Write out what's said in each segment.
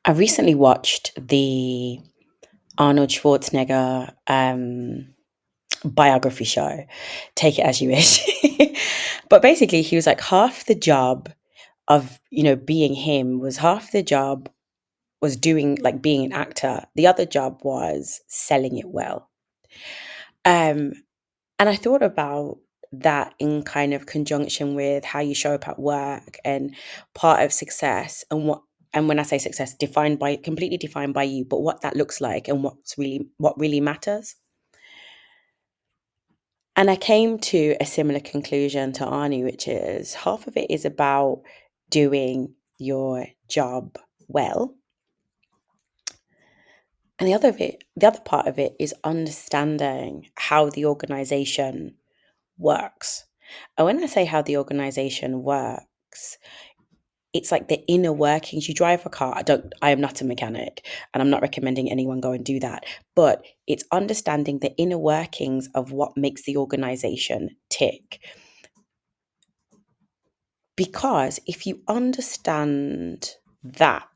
I recently watched the Arnold Schwarzenegger biography show. Take it as you wish. But basically, he was like half the job of being him was half the job was doing like being an actor. The other job was selling it well. Um, and I thought about that in kind of conjunction with how you show up at work and part of success and when I say success, completely defined by you, but what that looks like and what really matters. And I came to a similar conclusion to Arnie, which is half of it is about doing your job well. And the other part of it is understanding how the organization works. And when I say how the organization works, it's like the inner workings. You drive a car. I am not a mechanic and I'm not recommending anyone go and do that. But it's understanding the inner workings of what makes the organization tick. Because if you understand that,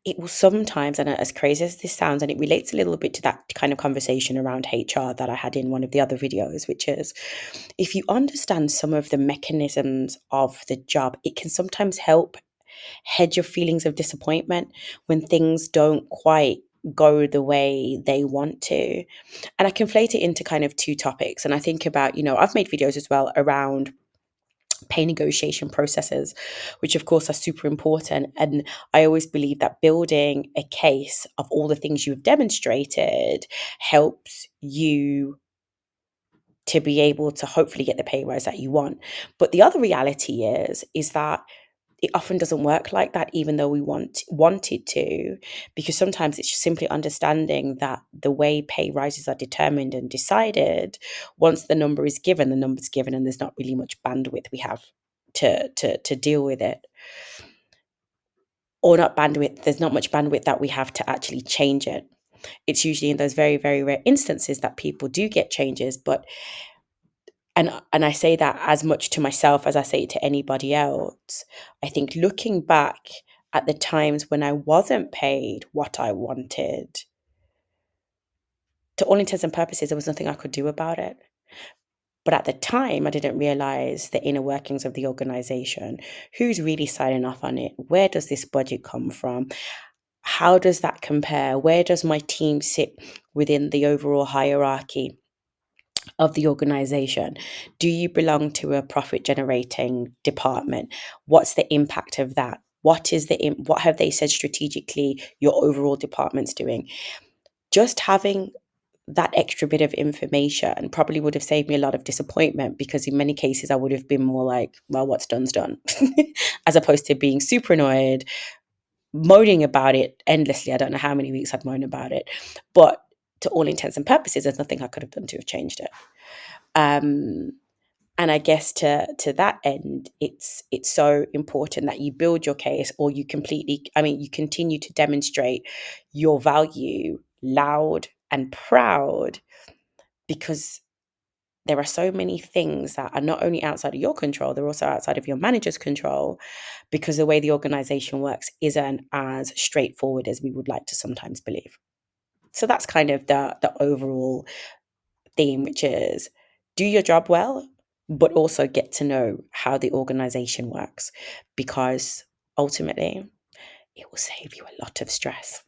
it will sometimes, and as crazy as this sounds, and it relates a little bit to that kind of conversation around HR that I had in one of the other videos, which is if you understand some of the mechanisms of the job, it can sometimes help hedge your feelings of disappointment when things don't quite go the way they want to. And I conflate it into kind of two topics. And I think about, I've made videos as well around pay negotiation processes, which of course are super important. And I always believe that building a case of all the things you've demonstrated helps you to be able to hopefully get the pay rise that you want. But the other reality is that it often doesn't work like that, even though we want it to, because sometimes it's just simply understanding that the way pay rises are determined and decided, once the number's given, and there's not really much bandwidth we have to deal with it. Or not bandwidth, there's not much bandwidth that we have to actually change it. It's usually in those very, very rare instances that people do get changes, but and I say that as much to myself as I say it to anybody else. I think looking back at the times when I wasn't paid what I wanted, to all intents and purposes, there was nothing I could do about it. But at the time, I didn't realize the inner workings of the organization. Who's really signing off on it? Where does this budget come from? How does that compare? Where does my team sit within the overall hierarchy of the organization? Do you belong to a profit generating department? What's the impact of that? What have they said strategically your overall department's doing? Just having that extra bit of information probably would have saved me a lot of disappointment, because in many cases I would have been more like, well, what's done's done, as opposed to being super annoyed, moaning about it endlessly. I don't know how many weeks I'd moan about it, but to all intents and purposes, there's nothing I could have done to have changed it. Um, and I guess to that end, it's so important that you build your case, or you continue to demonstrate your value loud and proud, because there are so many things that are not only outside of your control, they're also outside of your manager's control, because the way the organization works isn't as straightforward as we would like to sometimes believe. So that's kind of the overall theme, which is do your job well, but also get to know how the organization works, because ultimately it will save you a lot of stress.